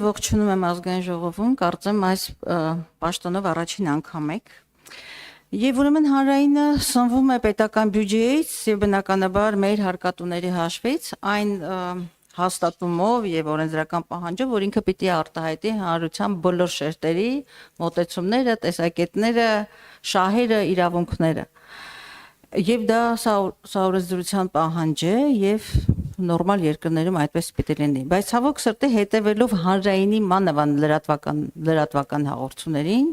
Ձեզ ողջունում եմ ազգային ժողովում, կարծեմ այս պաշտոնով առաջին անգամ եք։ Եվ ուրեմն հանրայինը սնվում է պետական բյուջեից եւ բնականաբար մեր հարկատուների հաշվից այն հաստատումով եւ օրենսդրական պահանջով, որ ինքը պիտի արտահայտի հանրության բոլոր շերտերի մոտեցումները, տեսակետները, շահերը, իրավունքները։ Եվ դա սա օրենսդրության պահանջ է եւ նորմալ երկրներում այդպես պիտի լինի, բայց ցավոք սրտի հետևելով հանրայինի մանավանդ լրատվական հաղորդումներին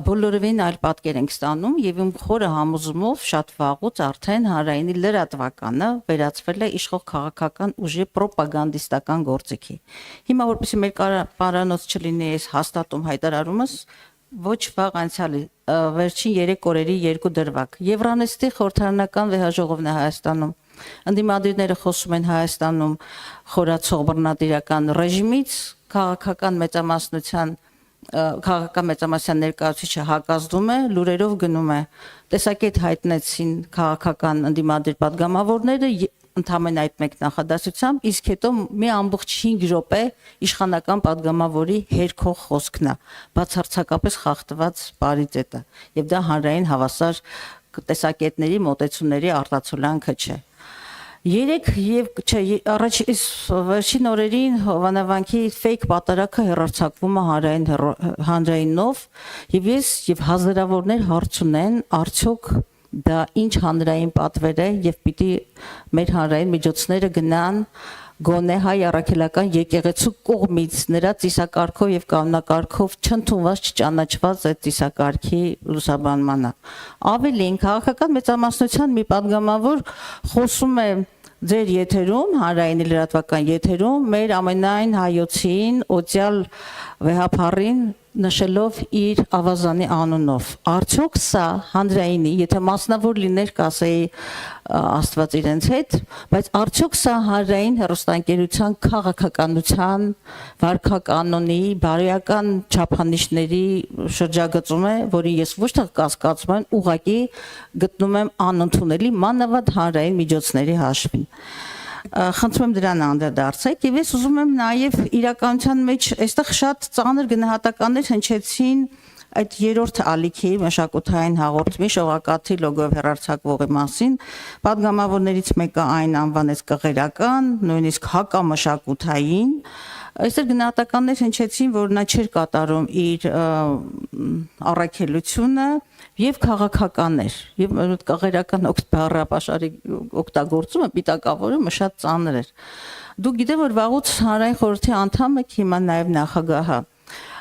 բոլորովին այլ պատկեր ենք ստանում եւ իմ խորը համոզումով շատ վաղուց արդեն հանրայինի լրատվականը վերածվել է իշխող քաղաքական ուժի պրոպագանդիստական գործիքի։ Հիմա որպեսզի մեր պարանոց չլինի այս հաստատում հայտարարումս, ոչ վաղ անցյալի վերջին 3 օրերի 2 դրվագ Եվրանեստի խորհրդարանական վեհաժողովն է Հայաստանում։ Ընդդիմադիրները խոսում են Հայաստանում խորացող բռնատիրական ռեժիմից, քաղաքական մեծամասնության ներկայացուցիչը հակազդում է, լուրերով գնում է։ Տեսակետ հայտնեցին քաղաքական ընդդիմադիր падգամավորները ընդհանրեն այդ մեկ նախադասությամբ, իսկ հետո մի ամբողջ 5 րոպե իշխանական падգամավորի հերքող խոսքն է, բացարձակապես խախտված պարիտետը, եւ դա հանրային հավասար տեսակետների մոտեցումների արտացոլանքը չէ։ Երեք եւ վերջին օրերին Հովանավանքի ֆեյք պատարակը հեռարձակվում է հանրայինով եւ ես եւ հազարավորներ հարց ունեն, արդյոք դա ինչ հանրային պատվեր է եւ պիտի մեր հանրային միջոցները գնան գոնե հայ առաքելական եկեղեցու կողմից նրա ծիսակարգով եւ կանոնակարգով չընդունված չճանաչված այդ ծիսակարգի լուսաբանմանը։ Ավելին քաղաքական մեծամասնության մի падգամավոր խոսում է ձեր եթերում, հանրայինի լրատվական եթերում մեր ամենայն հայոցին, օծյալ վեհափառին նշելով իր ավազանի անունով։ Արդյոք սա հանրայինի, եթե մասնավոր լիներ կասեի Աստված իրենց հետ, բայց արդյոք սա հանրային հեռուստաընկերության քաղաքականության, վարքականոնի, բարոյական չափանիշների շրջագծում է, որի ես ոչ թե կասկածում եմ, ուղղակի գտնում եմ անընդունելի մանավանդ հանրային միջոցների հաշվին։ Խնդրում եմ դրան անդրադարձեք եւ ես ուզում եմ նաեւ իրականության մեջ այստեղ շատ ծանր գնահատականներ հնչեցին այդ երրորդ ալիքի մշակութային հաղորդումի շողակաթի լոգոյով հեռարձակվողի մասին, падգամավորներից մեկը այն անվանեց կղերական, նույնիսկ հակամշակութային։ Այստեղ գնահատականներ հնչեցին, որ նա չէր կատարում իր առաքելությունը եւ քաղաքական էր եւ կղերական բառապաշարի օգտագործումը պիտակավորումը շատ ծանր էր։ Դուք գիտեք, որ վաղուց հանրային խորհրդի անդամ եք, հիմա նաեւ նախագահը։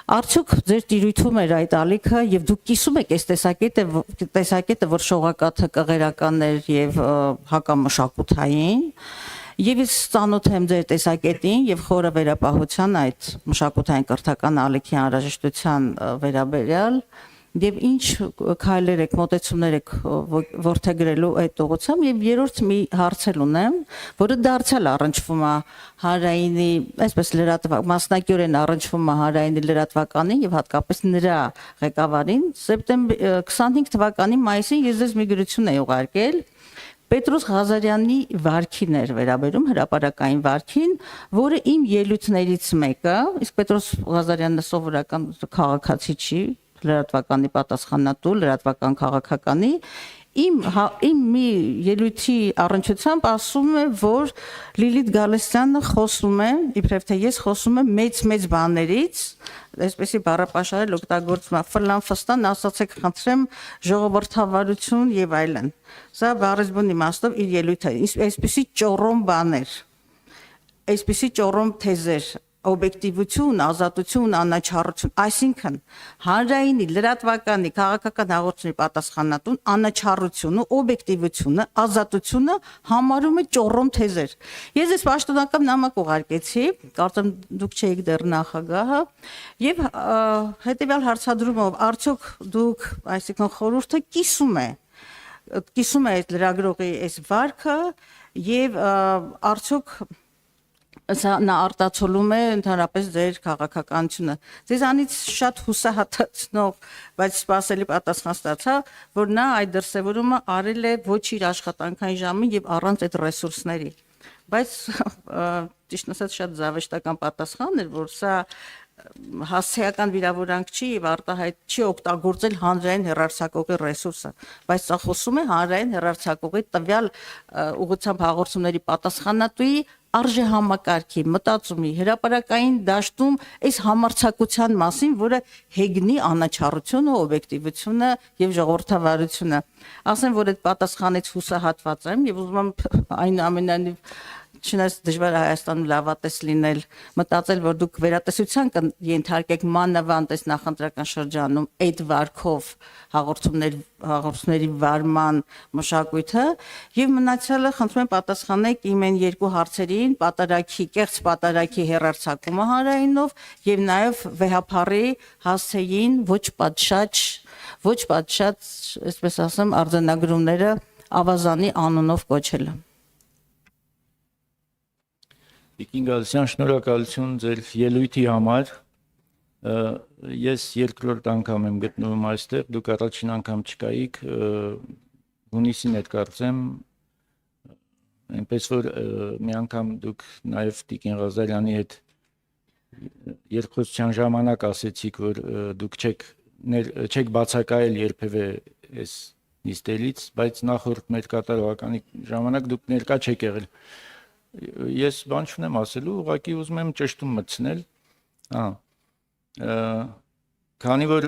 Արդյոք ձեր տիրույթում էր այդ ալիքը եւ դուք կիսում եք այս տեսակետը, որ շողակաթը կղերական էր եւ հակամշակութային։ Եվ ես ծանոթ եմ ձեր տեսակետին եւ խորը վերապահության այդ մշակութային կրթական ալիքի անհրաժեշտության վերաբերյալ եւ ինչ քայլեր եք, մոտեցումներ եք որդեգրելու այդ ուղղությամբ եւ երրորդ մի հարց ունեմ, որը դարձյալ առնչվում է հանրայինի, այսպես մասնակիորեն առնչվում է հանրայինի լրատվականին եւ հատկապես նրա ղեկավարին։ Սեպտեմբեր 25 թվականի մայիսին ես ձեզ մի գրություն եմ ուղարկել Պետրոս Ղազարյանի վարքին էր վերաբերում հրապարակային վարքին, որը իմ ելույթներից մեկը, իսկ Պետրոս Ղազարյանը սովորական քաղաքացի չի, լրատվականի պատասխանատու, լրատվական քաղաքականի, իմ մի ելույթի առնչությամբ ասում է, որ Լիլիթ Գալստյանը խոսում է, իբրև թե ես խոսում եմ մեծ բաներից, այսպեսի բառապաշարել օգտագործում է ֆլան-ֆստան, ասացեք խնդրեմ ժողովրդավարություն եւ այլն։ Սա բառեզբուն իմաստով իր ելույթը, այսպեսի ճոռոմ բաներ, այսպեսի ճոռոմ թեզեր, օբյեկտիվություն, ազատություն, անաչառություն, այսինքն հանրայինի լրատվականի քաղաքական հաղորդումի պատասխանատուն անաչառությունը, օբյեկտիվությունը, ազատությունը համարում է ճոռոմ թեզեր։ Ես այս պաշտոնական նամակ ուղարկեցի, կարծեմ դուք չէիք դեռ նախագահը, եւ հետեւյալ հարցադրումով արդյոք դուք, այսինքն խորհուրդը կիսում է այդ լրագրողի այս վարքը եւ արդյոք նա արտացոլում է ընդհանրապես ձեր քաղաքականությունը։ Ձեզանից շատ հուսահատացնող, բայց սպասելի պատասխան ստացա, որ նա այդ դրսևորումը արել է ոչ իր աշխատանքային ժամին եւ առանց այդ ռեսուրսների։ բայց ճիշտ ասած շատ զավեշտական պատասխան էր, որ սա հասցեական վիրավորանք չի եւ արտահայտ չի օգտագործել հանրային հեռարձակողի ռեսուրսը, բայց սա խոսում է հանրային հեռարձակողի տվյալ ուղղությամբ հաղորդումների պատասխանատուի արժեհամակարգի, մտածումի, հրապարակային դաշտում այս համարձակության մասին, որը հեգնի անաչառությունը, օբյեկտիվությունը եւ ժողովրդավարությունը։ Ասեմ, որ այդ պատասխանից հուսահատված եմ եւ ուզում եմ այնուամենայնիվ չնայած դժվար է Հայաստանում լավատես լինել, մտածել, որ դուք վերատեսության կենթարկեք մանավանդ այս նախընտրական շրջանում այդ վարքով հաղորդումների վարման մշակույթը եւ մնացյալը խնդրում եմ պատասխանեք իմ այն երկու հարցերին՝ կեղծ պատարագի հեռարձակումը հանրայինով եւ նաեւ վեհափառի հասցեին ոչ պատշաճ, այսպես ասեմ, արձանագրումները ավազանի անունով կոչելը։ Տիկին Գալստյան, շնորհակալություն ձեր ելույթի համար։ Ես երկրորդ անգամ եմ գտնվում այստեղ, դուք առաջին անգամ չկայիք, հունիսին հետ կարծեմ, այնպես որ մի անգամ դուք նաև Տիկին Ղազարյանի հետ երկխոսության ժամանակ ասեցիք, որ դուք չեք բացակայել երբևէ այս նիստերից, բայց նախորդ մեր կատարողականի ժամանակ դուք ներկա չեք եղել։ Ես բան չունեմ ասելու, ուղղակի ուզում եմ ճշտում մտցնել։ Քանի որ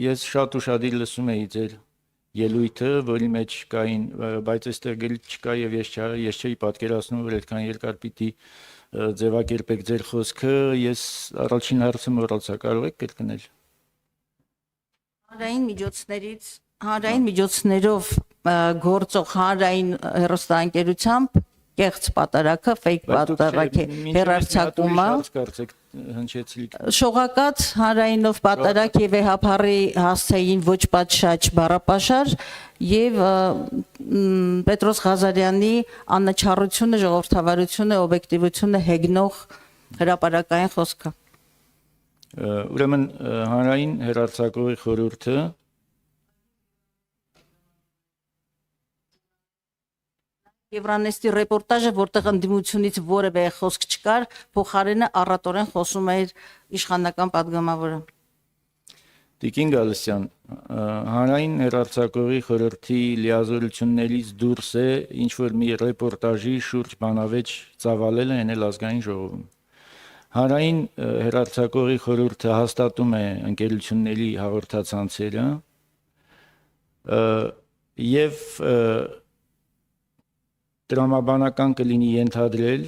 ես շատ ուշադիր լսում էի ձեր ելույթը, որի մեջ կային, բայց այստեղ գելիք չկա եւ ես չէի պատկերացնում, որ այդքան երկար պիտի ձևակերպեք ձեր խոսքը, ես առաջին հարցը մոռացա, կարող եք կրկնել։ Հանրային միջոցներով գործող հանրային հեռուստաընկերությամբ կեղծ պատարագը, fake պատարագի հեռարձակումը, շողակաց հանրայինով պատարագ եւ վեհափառի հասցեին ոչ պատշաճ բառապաշար եւ Պետրոս Ղազարյանի անաչառությունը, ժողովրդավարությունը, օբյեկտիվությունը հեգնող հրապարակային խոսքը։ Ուրեմն հանրային հեռարձակողի խորհուրդը Եվրանեստի ռեպորտաժը, որտեղ ընդդիմությունից որևէ խոսք չկար, փոխարենը առատորեն խոսում էր իշխանական падգամավորը։ Տիկին Գալստյան, հանրային հեռարձակողի խորհրդի լիազորություններից դուրս է ինչ որ մի ռեպորտաժի շուրջ բանավեճ ծավալելը ենել ազգային ժողովում։ Հանրային հեռարձակողի խորհուրդը հաստատում է ընկերությունների հաղորդացանցերը եւ տրամաբանական կլինի ենթադրել,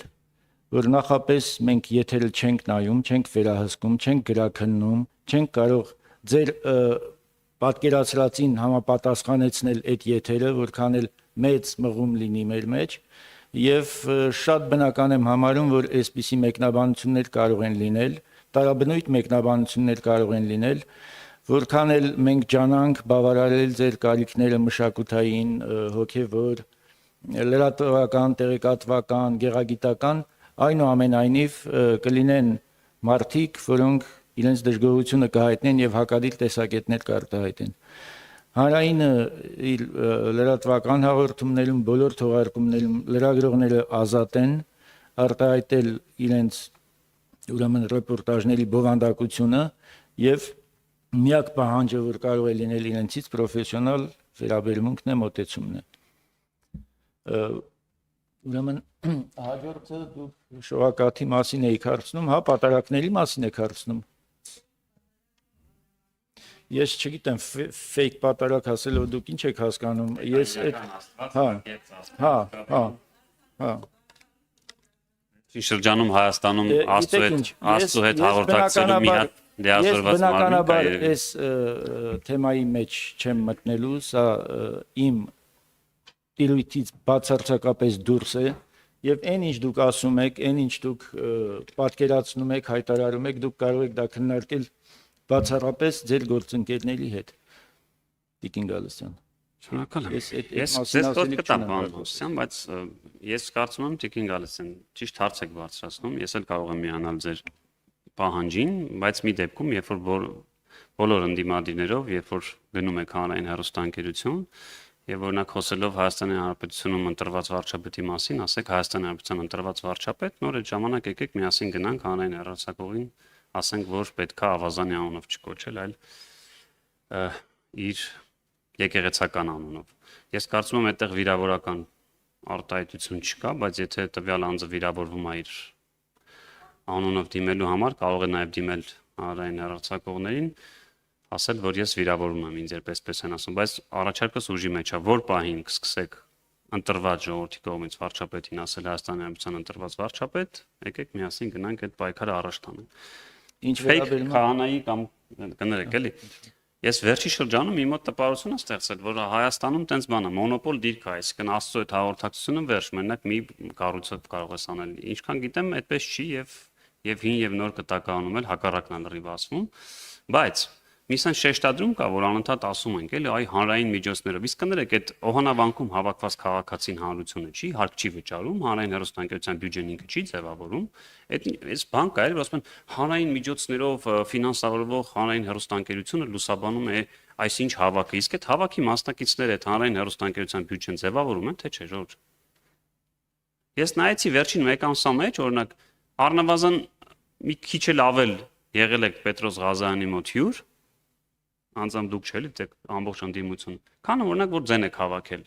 որ նախապես մենք եթերը չենք նայում, չենք վերահսկում, չենք գրաքննում, չենք կարող ձեր պատկերացրածին համապատասխանեցնել այդ եթերը, որքան էլ մեծ մղում լինի մեր մեջ, եւ շատ բնական եմ համարում, որ այսպիսի մեկնաբանություններ կարող են լինել, տարաբնույթ մեկնաբանություններ կարող են լինել, որքան էլ մենք ջանանք բավարարել ձեր կարիքները մշակութային, հոգեվոր, լրատվական, տեղեկատվական, գեղագիտական, այնուամենայնիվ կլինեն մարդիկ, որոնք իրենց դժգոհությունը կհայտնեն եւ հակադիր տեսակետներ կարտահայտեն։ Հանրայինը իր լրատվական հաղորդումներում, բոլոր թողարկումներում լրագրողները ազատ են արտահայտել իրենց ուրեմն ռեպորտաժների բովանդակությունը եւ միակ պահանջը, որ կարող է լինել իրենցից պրոֆեսիոնալ վերաբերմունքն է, մոտեցումն է։ Ուրեմն հաջորդը դուք շողակաթի մասին եք հարցնում, հա, պատարակների մասին եք հարցնում։ Ես չգիտեմ, fake պատարակ ասելով դուք ինչ եք հասկանում։ Ես շրջանում Հայաստանում Աստծո հետ հաղորդակցելու մի հատ լիազորված մարմին կա։ Ես թեմայի մեջ չեմ մտնելու, սա իմ տիրույթից բացարձակապես դուրս է եւ այն ինչ դուք ասում եք, այն ինչ դուք պատկերացնում եք, հայտարարում եք, դուք կարող եք դա քննարկել բացառապես ձեր գործընկերների հետ։ Տիկին Գալստյան։ Շնորհակալ եմ։ Ես ձեզ կտամ բան խոսեմ, բայց ես կարծում եմ Տիկին Գալստյան ճիշտ հարց եք բարձրացնում, ես էլ կարող եմ միանալ ձեր պահանջին, բայց մի դեպքում, երբ որ բոլոր ընդդիմադիրներով, երբ որ գնում եք հանրային հեռուստաընկերություն, Եվ օրինակ խոսելով Հայաստանի Հանրապետությունում ընտրված վարչապետի մասին, ասեք Հայաստանի Հանրապետության ընտրված վարչապետ, նոր այդ ժամանակ եկեք միասին գնանք հանրային հեռարձակողին, ասենք որ պետքա Ավազանի անունով չկոչել, այլ իր եկեղեցական անունով։ Ես կարծում եմ այդտեղ վիրավորական արտահայտություն չկա, բայց եթե տվյալ անձը վիրավորվում է իր անունով դիմելու համար, կարող է նաև դիմել հանրային հեռարձակողներին, ասել, որ ես վիրավորում եմ ինձ, երբ այսպես են ասում, բայց առաջարկս ուժի մեջ է, որ պահին կսկսեք ընտրված ժողովրդի կողմից վարչապետին ասել Հայաստանի Հանրապետության ընտրված վարչապետ, եկեք միասին գնանք այդ պայքարը առաջ տանենք։ Ինչ վերաբերում է քահանայի կամ կներեք էլի։ Ես վերջի շրջանում մի մոտ տպարություն եմ ստեղծել, որ Հայաստանում տենց բան է, մոնոպոլ դիրք է, այսինքն Աստծո այդ հաղորդակցությունը վերջ, մենակ մի կառույցը կարող ես անել։ Ինչքան գիտեմ, այդպես չի եւ հին եւ նոր կտականում էլ հակառակն է լրիվ ասվում, բայց Միսան շեշտադրում կա, որ անընդհատ ասում ենք, էլի, այ հանրային միջոցներով։ Իսկ կներեք, այդ Օհանավանքում հավաքված քաղաքացին հանրությունը չի, հարկ չի վճարում, հանրային հեռուստաընկերության բյուջեն ինքը չի ձևավորում։ Այս բան կա, էլի, որ ասում են հանրային միջոցներով ֆինանսավորվող հանրային հեռուստաընկերությունը լուսաբանում է այսինչ հավաքը։ Իսկ այդ հավաքի մասնակիցները այդ հանրային հեռուստաընկերության բյուջեն ձևավորում են, թե չէ, Ժորժ։ Ես նայեցի վերջին մեկ ամսվա մեջ, օրինակ, առնվազն մի քիչ էլ ավել եղել եք Պետրոս Ղազարյանի մոտ հյուր, անձամբ դուք չէ՞, դե ամբողջ ընդդիմություն։ Քանը օրինակ որ ձեն եք հավաքել։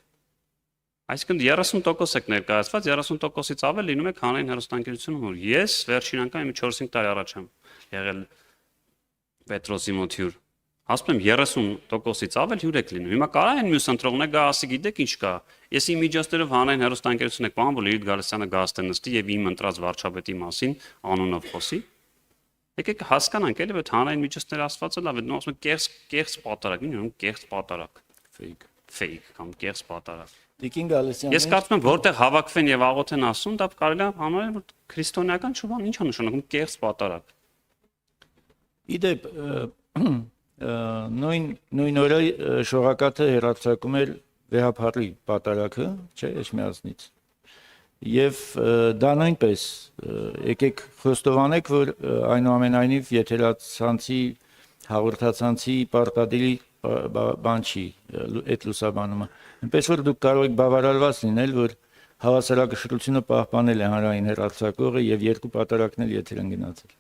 Այսինքն 30% եք ներկայացված, 30%-ից ավել լինում եք հանրային հեռուստաընկերությունում, որ ես վերջին անգամ 4-5 տարի առաջ եմ եղել Պետրոսի մոտ հյուր։ Ասում եմ 30%-ից ավել հյուր եք լինում։ Հիմա կարա են մյուս ընտրողները գա ասի գիտեք ինչ կա։ Ես իմ միջոցներով հանրային հեռուստաընկերություն եք բան, որ Լիլիթ Գալստյանը գաստե նստի եւ իմ ընտրած վարչապետի մասին անունով խոսի։ Եկեք հասկանանք էլի որ հանրային միջոցները ասվածը լավ է, նո ասում կեղծ պատարակ, ինչ կեղծ պատարակ, fake կամ կեղծ պատարակ։ Տիկին Գալստյան։ Ես կարծում եմ որտեղ հավաքվեն եւ աղոթեն ասում, դա կարելի է համարել որ քրիստոնեական շուվան ի՞նչ է նշանակում կեղծ պատարակ։ Իդեպ նույն օրը շողակաթը հերացակում էր վեհապարի պատարակը, չէ, Էջմիածնից։ Եվ դա նույնպես եկեք խոստովանեք, որ այնուամենայնիվ եթերացանցի հաղորդացանցի պարտադիրի բան չի այդ լուսաբանումը։ Այնպես որ դուք կարող եք բավարարված լինել, որ հավասարակշռությունը պահպանել է հանրային հեռարձակողը եւ երկու պատարակներ եթեր են գնացել։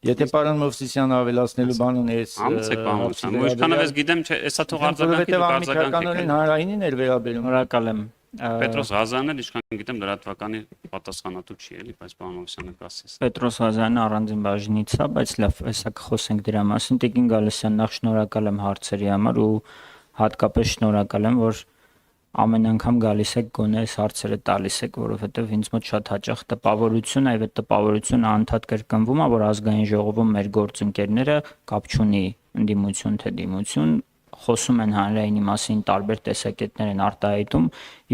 Եթե պարոն Մովսիսյանը ավելացնելու բան ունի այս ամսեք բանության, ինչքանով ես գիտեմ, չէ, հեսա թող արձագանքի արձագանքի հանրայինին էր վերաբերում։ Շնորհակալ եմ։ Պետրոս Ղազարյանն էլ ինչքան գիտեմ լրատվականի պատասխանատու չի էլի, բայց պարոն Մովսիսյանը կասես։ Պետրոս Ղազարյանը առանձին բաժնից է, բայց լավ, հեսա կխոսենք դրա մասին։ Տիկին Գալստյան, նախ շնորհակալ եմ հարցերի համար ու հատկապես շնորհակալ եմ, որ ամեն անգամ գալիս եք գոնե այս հարցերը տալիս եք, որովհետև ինձ մոտ շատ հաճախ տպավորություն, այ այդ տպավորությունը անդադ կրկնվում է, որ ազգային ժողովում մեր գործընկերները կապ չունի ընդդիմություն թե դիմություն, խոսում են հանրայինի մասին, տարբեր տեսակետներ են արտահայտում,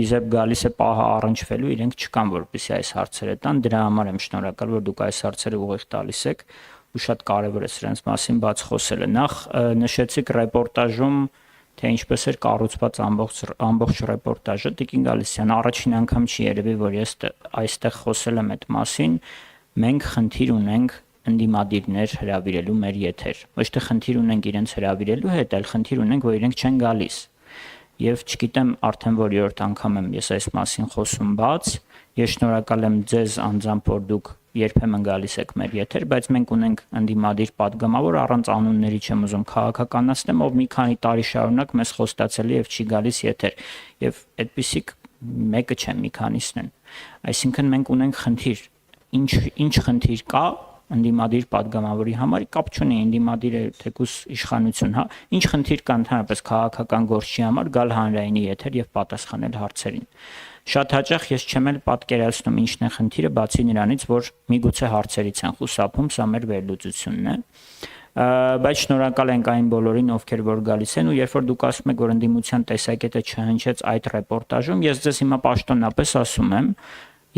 իզեպ գալիս է պահը առնչվելու, իրենք չկան, որպեսզի այս հարցերը տան, դրա համար եմ շնորհակալ, որ դուք այս հարցերը ուղիղ տալիս եք ու շատ կարևոր է սրանց մասին բաց խոսելը։ Նախ նշեցիք ռեպորտաժում թե ինչպես էր կառուցված ամբողջ ռեպորտաժը, Տիկին Գալստյան, առաջին անգամ չի երևի, որ ես այստեղ խոսել եմ այդ մասին, մենք խնդիր ունենք ընդդիմադիրներ հրավիրելու մեր եթեր։ Ոչ թե խնդիր ունենք իրենց հրավիրելու հետ, այլ խնդիր ունենք, որ իրենք չեն գալիս։ Եվ չգիտեմ արդեն որիորդ անգամ եմ ես այս մասին խոսում բաց, ես շնորհակալ եմ ձեզ անձամբ, որ դուք երբեմն գալիս եք մեր եթեր, բայց մենք ունենք ընդդիմադիր падգամավոր, առանց անունների չեմ ուզում քաղաքականացնեմ, ով մի քանի տարի շարունակ մեզ խոստացել է եւ չի գալիս եթեր։ Եվ այդպիսիք մեկը չեմ, մի քանիսն են։ Այսինքն մենք ունենք խնդիր։ Ինչ խնդիր կա ընդդիմադիր падգամավորի համար, կապ չունի ընդդիմադիր է թեկուս իշխանություն, հա, ինչ խնդիր կա ընդհանրապես քաղաքական գործի համար գալ հանրայինի եթեր եւ պատասխանել հարցերին։ Շատ հաճախ ես չեմ էլ պատկերացնում ինչն է խնդիրը, բացի նրանից, որ միգուցե հարցերից են խուսափում, սա մեր վերլուծությունն է։ Բայց շնորհակալ ենք այն բոլորին, ովքեր որ գալիս են, ու երբ որ դուք ասում եք, որ ընդդիմության տեսակետը չհնչեց այդ ռեպորտաժում, ես ձեզ հիմա պաշտոնապես ասում եմ,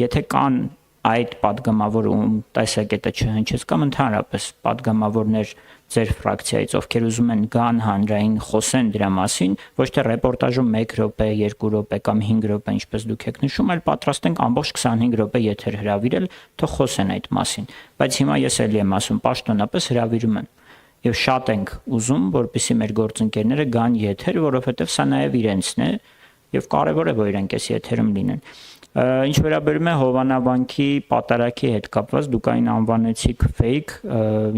եթե կան այդ падգամավոր ու տեսակետը չհնչեց կամ ընդհանրապես падգամավորներ ձեր ֆրակցիայից, ովքեր ուզում են գան հանրային խոսեն դրա մասին, ոչ թե ռեպորտաժում 1 րոպե, 2 րոպե կամ 5 րոպե, ինչպես դուք եք նշում, այլ պատրաստ ենք ամբողջ 25 րոպե եթեր հրավիրել, թող խոսեն այդ մասին։ Բայց հիմա ես էլի եմ ասում, պաշտոնապես հրավիրում եմ։ Եվ շատ ենք ուզում, որպեսզի մեր գործընկերները գան եթեր, որովհետև սա նաև իրենցն է, եւ կարեւոր է որ իրենք այս եթերում լինեն։ Ինչ վերաբերում է Հովանավանքի պատարակի հետ կապված, դուք այն անվանեցիք fake,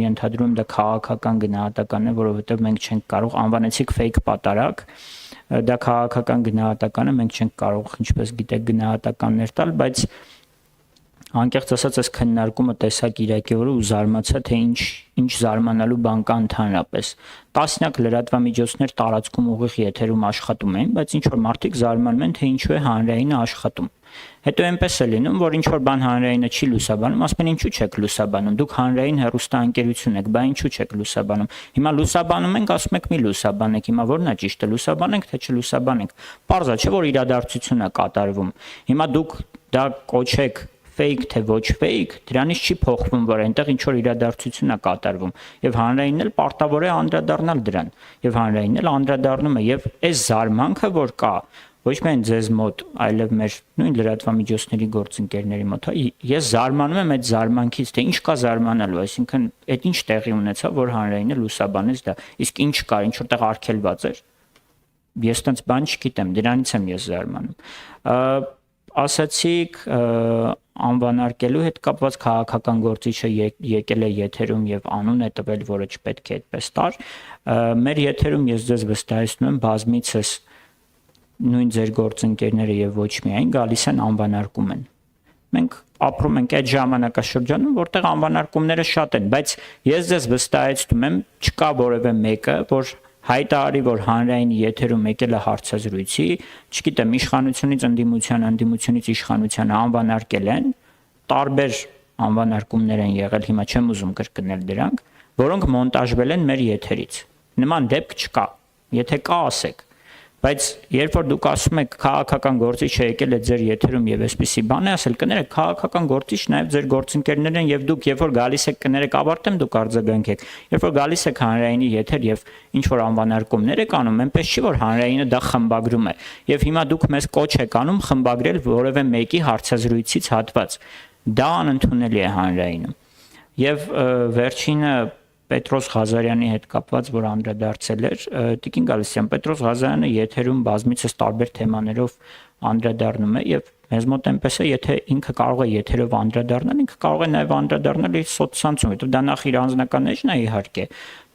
ենթադրում եմ դա քաղաքական գնահատական է, որովհետեւ մենք չենք կարող անվանեցիք fake պատարակ, դա քաղաքական գնահատական է, մենք չենք կարող, ինչպես գիտեք, գնահատականներ տալ, բայց անկեղծ ասած այս քննարկումը տեսակ իրակի ու զարմացա թե ինչ զարմանալու բան կա ընդհանրապես։ Տասնյակ լրատվամիջոցներ տարածքում ուղիղ եթերում աշխատում են, բայց ինչ որ մարդիկ զարմանում են թե ինչու է հանրայինը աշխատում։ Հետո այնպես է լինում, որ ինչ որ բան հանրայինը չի լուսաբանում, ասում են ինչու չեք լուսաբանում, դուք հանրային հեռուստաընկերություն եք, բա ինչու չեք լուսաբանում։ Հիմա լուսաբանում ենք, ասում եք մի լուսաբանեք, հիմա ո՞րն է ճիշտը, լուսաբանենք թե չլուսաբանենք։ Պարզ է, չէ՞ որ իրադարձություն է կատարվում։ Հիմա դուք դա կոչեք fake թե ոչ fake, դրանից չի փոխվում, որ այնտեղ ինչ որ իրադարձություն է կատարվում, եւ հանրայինն էլ պարտավոր է անդրադառնալ դրան, եւ հանրայինն էլ անդրադառնում է, եւ այս զարմանքը, որ կա, ոչ միայն ձեզ մոտ, այլև մեր նույն լրատվամիջոցների գործընկերների մոտ, ես զարմանում եմ այդ զարմանքից, թե ինչ կա զարմանալու, այսինքն այդ ինչ տեղի ունեցավ, որ հանրայինը լուսաբանեց դա, իսկ ինչ կար, ինչ որտեղ արգելված էր։ Ես տենց բան չգիտեմ, դրանից եմ ես զարմանում։ Ասացիք անվանարկելու հետ կապված քաղաքական գործիչը եկել է եթերում եւ անուն է տվել, որը չպետք է այդպես տար։ Մեր եթերում ես ձեզ վստահեցնում եմ բազմիցս նույն ձեր գործընկերները եւ ոչ միայն գալիս են անվանարկում են։ Մենք ապրում ենք այդ ժամանակաշրջանում, որտեղ անվանարկումները շատ են, բայց ես ձեզ վստահեցնում եմ, չկա որևէ մեկը, որ հայտարարի, որ հանրայինի եթերում եկել է հարցազրույցի, չգիտեմ, իշխանությունից ընդդիմությունից իշխանությանը անվանարկել են, տարբեր անվանարկումներ են եղել, հիմա չեմ ուզում կրկնել դրանք, որոնք մոնտաժվել են մեր եթերից։ Նման դեպք չկա, եթե կա, ասեք։ Բայց երբ որ դուք ասում եք քաղաքական գործիչը եկել է ձեր եթերում եւ այսպիսի բան է ասել, կներեք քաղաքական գործիչ նաեւ ձեր գործընկերներն են եւ դուք երբ որ գալիս եք կներեք ավարտեմ դուք արձագանքեք։ Երբ որ գալիս եք հանրայինի եթեր եւ ինչ որ անվանարկումներ եք անում, այնպես չի որ հանրայինը դա խմբագրում է։ Եվ հիմա դուք մեզ կոչ եք անում խմբագրել որևէ մեկի հարցազրույցից հատված։ Դա անընդունելի է հանրայինում։ Եվ վերջինը Պետրոս Ղազարյանի հետ կապված, որ անդրադարձել էր, Տիկին Գալստյան, Պետրոս Ղազարյանը եթերում բազմիցս տարբեր թեմաներով անդրադառնում է եւ մեզ մոտ այնպես է, եթե ինքը կարող է եթերով անդրադառնալ, ինքը կարող է նաեւ անդրադառնալ իր սոցցանցում, հետո դա նախ իր անձնական էջն է իհարկե,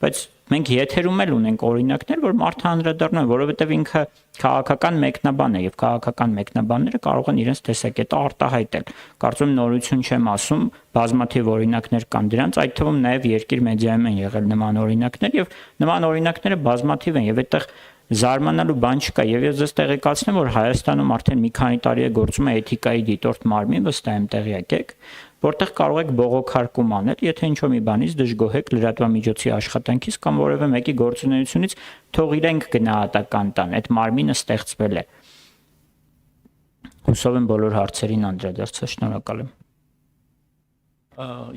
բայց մենք եթերում էլ ունենք օրինակներ, որ մարդը անդրադառնում է, որովհետեւ ինքը քաղաքական մեկնաբան է եւ քաղաքական մեկնաբանները կարող են իրենց տեսակետը արտահայտել։ Կարծում եմ նորություն չեմ ասում, բազմաթիվ օրինակներ կան դրանց, այդ թվում նաեւ երկիր մեդիայում են եղել նման օրինակներ եւ նման օրինակները բազմաթիվ են եւ այդտեղ զարմանալու բան չկա եւ ես ձեզ տեղեկացնեմ, որ Հայաստանում արդեն մի քանի տարի է գործում է էթիկայի դիտորդ մարմին, վստահ եմ տեղյակ եք, որտեղ կարող եք բողոքարկում անել, եթե ինչ-որ մի բանից դժգոհ եք լրատվամիջոցի աշխատանքից կամ որևէ մեկի գործունեությունից, թող իրենք գնահատական տան, այդ մարմինը ստեղծվել է։ Հուսով եմ բոլոր հարցերին անդրադարձա, շնորհակալ եմ։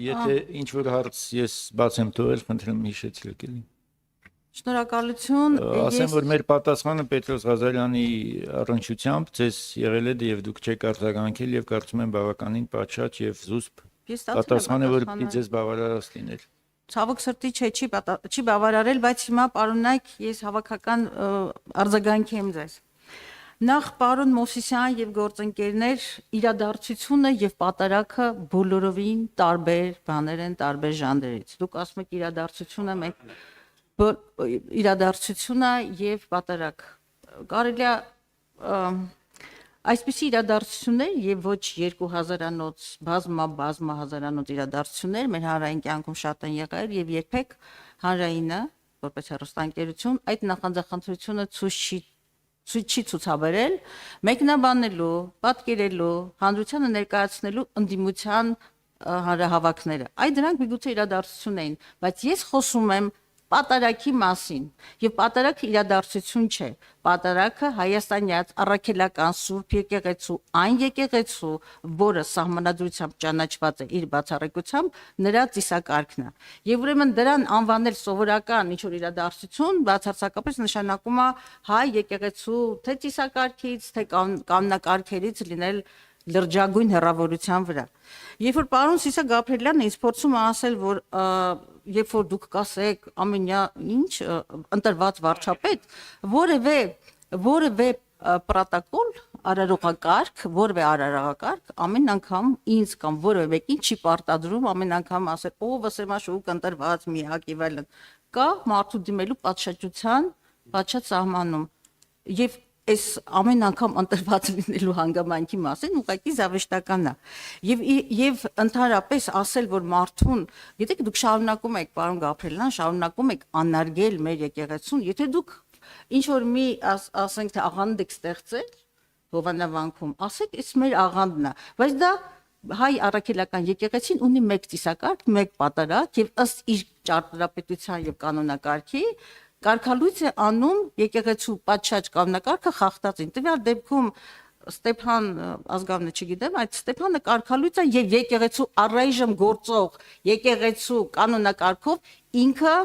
Եթե ինչ որ հարց ես բաց եմ թողել, խնդրեմ հիշեցրեք էլի։ Շնորհակալություն։ Ասեմ, որ մեր պատասխանը Պետրոս Ղազարյանի առնչությամբ ձեզ եղել է եւ դուք չեք արձագանքել եւ կարծում եմ բավականին պատշաճ եւ զուսպ պատասխանը, որ պիտի ձեզ բավարարած լիներ։ Ցավոք սրտի չի բավարարել, բայց հիմա պարոնայք ես հավաքական արձագանքի եմ ձեզ։ Նախ պարոն Մովսիսյան եւ գործընկերներ իրադարձությունը եւ պատարակը բոլորովին տարբեր բաներ են, տարբեր ժանրերից։ Դուք ասում եք իրադարձությունը մենք իրադարձությունը եւ պատարակ կարելի է այսպիսի իրադարձություններ եւ ոչ 2000-անոց բազմա հազարանոց իրադարձություններ մեր հանրային կյանքում շատ են եղել եւ երբեք հանրայինը որպես հեռուստաընկերություն այդ նախանձախնդրությունը չի ցուցաբերել մեկնաբանելու, պատկերելու, հանրությանը ներկայացնելու ընդդիմության հանրահավաքները։ Այդ դրանք միգուցե իրադարձություն էին, բայց ես խոսում եմ պատարակի մասին եւ պատարակը իրադարձություն չէ, պատարակը հայաստանյաց առաքելական սուրբ եկեղեցու այն եկեղեցու, որը սահմանադրությամբ ճանաչված է իր բացառիկությամբ, նրա ծիսակարգն է։ Եվ ուրեմն դրան անվանել սովորական ինչ որ իրադարձություն բացարձակապես նշանակում է հայ եկեղեցու թե ծիսակարգից, թե կանոնակարգերից լինել լրջագույն հեռավորության վրա։ Երբ որ պարոն Սիսա Գաբրիելյանը ինձ փորձում է ասել, որ երբ որ դուք կասեք ամենյա ինչ ընտրված վարչապետ, որևէ պրոտոկոլ, արարողակարգ, որևէ արարողակարգ ամեն անգամ ինձ կամ որևէ մեկին չի պարտադրում ամեն անգամ ասել ով վսեմաշուկ ընտրված միակ եւ այլն։ Կա մարդու դիմելու պատշաճության պատշաճ սահմանում եւ այս ամեն անգամ ընտրված լինելու հանգամանքի մասին ուղղակի զավեշտական է եւ ընդհանրապես ասել որ մարդուն գիտեք դուք շարունակում եք պարոն Գաբրելյան շարունակում եք անարգել մեր եկեղեցուն եթե դուք ինչ որ մի ասենք թե աղանդ եք ստեղծել Հովանավանքում ասեք այս մեր աղանդն է բայց դա հայ առաքելական եկեղեցին ունի մեկ ծիսակարգ մեկ պատարակ եւ ըստ իր ճարտարապետության եւ կանոնակարգի կարգալույց է անում եկեղեցու պատշաճ կանոնակարգը խախտածին։ Տվյալ դեպքում Ստեփան ազգավնը չգիտեմ, այդ Ստեփանը կարգալույց է եւ եկեղեցու առայժմ գործող եկեղեցու կանոնակարգով ինքը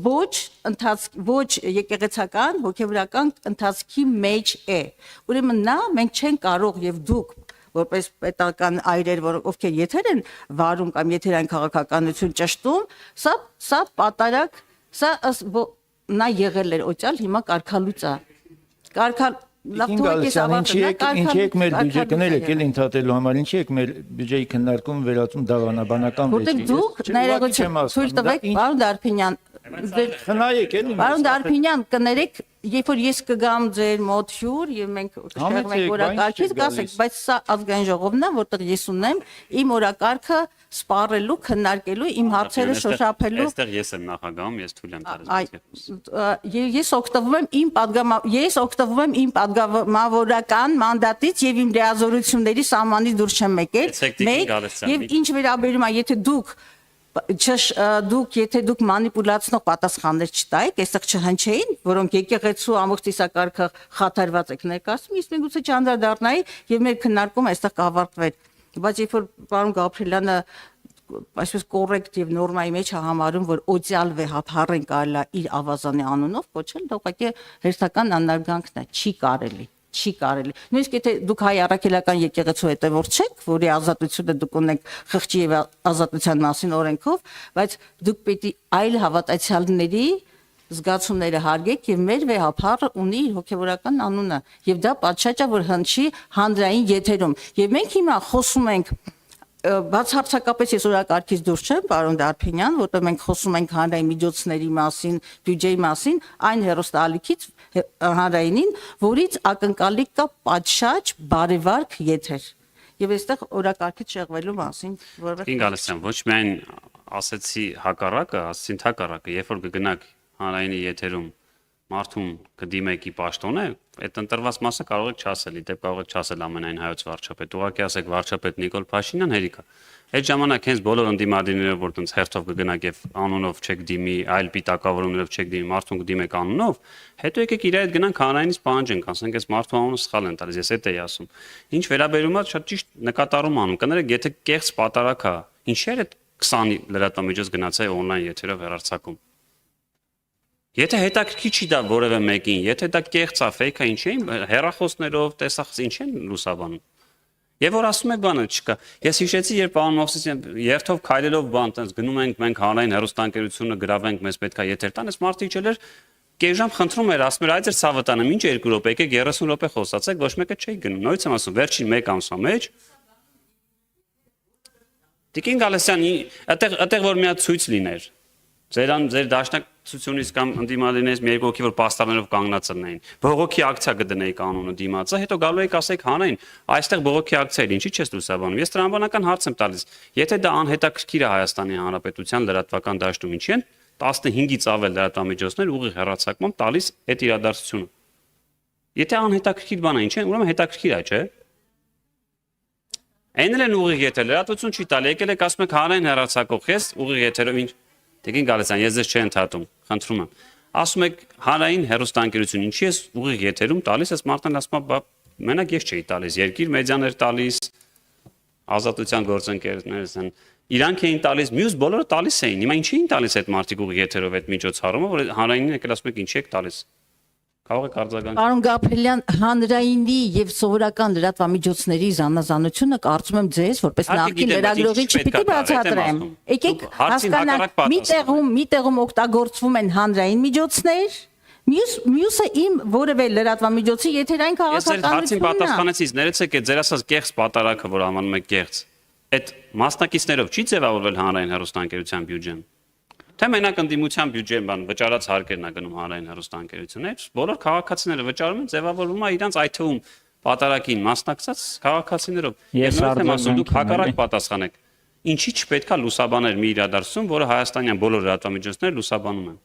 ոչ եկեղեցական հոգեվորական ընթացքի մեջ է։ Ուրեմն նա մենք չենք կարող եւ դուք որպես պետական այրեր, ովքեր եթեր են վարում կամ եթեր են քաղաքականություն ճշտում, սա պատարակ, սա նա եղել էր օճալ, հիմա կարգալույց է։ Ինչի եք մեր բյուջե կնել եք էլ ընդհատելու համար, ինչի եք մեր բյուջեի քննարկում վերածում դավանաբանական վեճի։ Որտեղ դուք ներողություն թույլ տվեք, պարոն Դարփինյան, խնայեք էլի։ Պարոն Դարփինյան, կներեք, երբ որ ես կգամ ձեր մոտ հյուր եւ մենք կշեղվենք օրակարգից, կասեք, բայց սա ազգային ժողովն է, որտեղ ես ունեմ իմ օրակարգը սպառելու, քննարկելու, իմ հարցերը շոշափելու։ Այստեղ ես եմ նախագահում, ես թույլ եմ տալիս։ Ես օգտվում եմ իմ պատգամավորական մանդատից եւ իմ լիազորությունների սահմանից դուրս չեմ եկել։ Եվ ինչ վերաբերում է, եթե դուք մանիպուլացնող պատասխաններ չտայիք, այստեղ չհնչեին, որոնք եկեղեցու ամբողջ ծիսակարգը խաթարված եք ներկայացնում, իսկ միգուցե չանդրադառնայի եւ մեր քննարկումը այստեղ կավարտվեր։ Բայց երբ որ պարոն Գաբրելյանը այսպես կոռեկտ եւ նորմայի մեջ է համարում, որ օծյալ վեհափառեն կարելի է իր ավազանի անունով կոչել, դա ուղղակի հերթական անարգանքն է, չի կարելի։ Նույնիսկ եթե դուք հայ առաքելական եկեղեցու հետևորդ չեք, որի ազատությունը դուք ունեք խղճի եւ ազատության մասին օրենքով, բայց դուք պետք է այլ հավատացյալների զգացումները հարգեք եւ մեր վեհափառը ունի իր հոգեվորական անունը եւ դա պատշաճ է որ հնչի հանրային եթերում եւ մենք հիմա խոսում ենք բացարձակապես ես օրակարգից դուրս չեմ, պարոն Դարփինյան, որտեղ մենք խոսում ենք հանրային միջոցների մասին, բյուջեի մասին, այն հեռուստաալիքից հանրայինին, որից ակնկալիք կա պատշաճ բարևարք եթեր։ Եվ այստեղ օրակարգից շեղվելու մասին որովհետեւ Ինգ Ալեքսյան, ոչ միայն ասեցի հակառակը, ասեցին հակառակը, երբ որ կգնաք հանրայինի եթերում մարդուն կդիմեկի պաշտոնը, այդ ընտրված մասը կարող եք չասել, իդեպ կարող եք չասել ամենայն հայոց վարչապետ, ուղղակի ասեք վարչապետ Նիկոլ Փաշինյան հերիքա։ Այդ ժամանակ հենց բոլոր ընդդիմադիրները, որ տենց հերթով կգնաք եւ անունով չեք դիմի, այլ պիտակավորումներով չեք դիմի, մարդուն կդիմեք անունով, հետո եկեք իր հետ գնանք հանրայինից պահանջենք, ասենք այս մարդու անունը սխալ են տալիս, ես այդ էի ասում։ Ինչ վերաբերում է շատ ճիշտ նկատառում անում, կներեք, եթե կեղծ պատարակ է, ինչեր է 20 լրատվամիջոց գնացել օնլայն եթերով հեռարձակում։ Եթե հետաքրքիր չի դա որևէ մեկին, եթե դա կեղծ է, ֆեյք է, ինչ են հեռախոսներով, տեսախս ինչ են լուսաբանում։ Եվ որ ասում եք բանը չկա։ Ես հիշեցի, երբ պարոն Մովսիսյան երթով քայլելով բան տենց գնում ենք մենք հանրային հեռուստաընկերությունը գրավենք, մեզ պետք է եթեր տան, այս մարդը իջել էր կես ժամ խնդրում էր, ասում էր այ ձեր ցավը տանեմ, ինչ 2 րոպե, եկեք 30 րոպե խոսացեք, ոչ մեկը չի գնում։ Նորից եմ ասում, վերջին 1 ամսվա մեջ Տիկին Գալստյան, այդտեղ որ մի հատ ցույց լիներ։ Ձեր դաշնակցությունից կամ ընդդիմադիրներից մի երկու հոգի որ պաստառներով կանգնած լինեին։ Բողոքի ակցիա կդնեի կանոնը դիմացը, հետո գալու եք ասեք հանային, այստեղ բողոքի ակցիա էր, ինչի՞ չես լուսաբանում։ Ես տրամաբանական հարց եմ տալիս։ Եթե դա անհետաքրքիր է Հայաստանի Հանրապետության լրատվական դաշտում, ինչի են 15-ից ավել լրատվամիջոցներ ուղիղ հեռարձակում տալիս այդ իրադարձությունը։ Եթե անհետաքրքիր բան է, ինչ է, ուրեմն հետաքրքիր է, չէ՞։ Այն էլ են ուղիղ եթե լրատվություն չի տալի, եկել եք ասում եք հանրային հեռարձակող, ես ուղիղ եթերով ինչ Տիկին Գալստյան, ես ձեզ չեմ ընդհատում, խնդրում եմ։ Ասում եք հանրային հեռուստաընկերություն, ինչի՞ ես ուղիղ եթերում տալիս, այս մարդն ասում է, մենակ ես չէի տալիս, երկիր մեդիաներ տալիս, ազատության գործընկերներս են, իրանք էին տալիս, մյուս բոլորը տալիս էին։ Հիմա ինչի՞ են տալիս այդ մարդիկ ուղիղ եթերով այդ միջոցառումը, որ հանրայինին եկել ասում եք ինչի՞ եք տալիս։ Կարող եք արձագանք։ Պարոն Գաբրելյան, հանրայինի եւ սովորական լրատվամիջոցների զանազանությունը կարծում եմ ձեզ որպես նախկին լրագրողի չպիտի բացատրեմ։ Եկեք հասկանանք, մի տեղում օգտագործվում են հանրային միջոցներ, Մյուսը իմ որևէ լրատվամիջոցի եթերային Ես ձեր հարցին քաղաքականությունն է։ պատասխանեցի, ներեցեք այդ ձեր ասած կեղծ պատարակը, որ անվանում եք կեղծ, այդ մասնակիցներով չի ձևավորվել հանրային հեռուստաընկերության բյուջեն։ Թե մենակ ընդդիմության բյուջեն բան վճարած հարկերն է գնում հանրային հեռուստաընկերություններ, բոլոր քաղաքացիները վճարում են, ձևավորվում է իրանց այդ թվում պատարակին մասնակցած քաղաքացիներով։ Ես նույնիսկ եմ ասում, արձագանք դուք եմ, հակառակ էլի։ պատասխանեք։ Ինչի՞ չպետքա լուսաբանել մի իրադարձություն, որը Հայաստանյան բոլոր լրատվամիջոցները լուսաբանում են։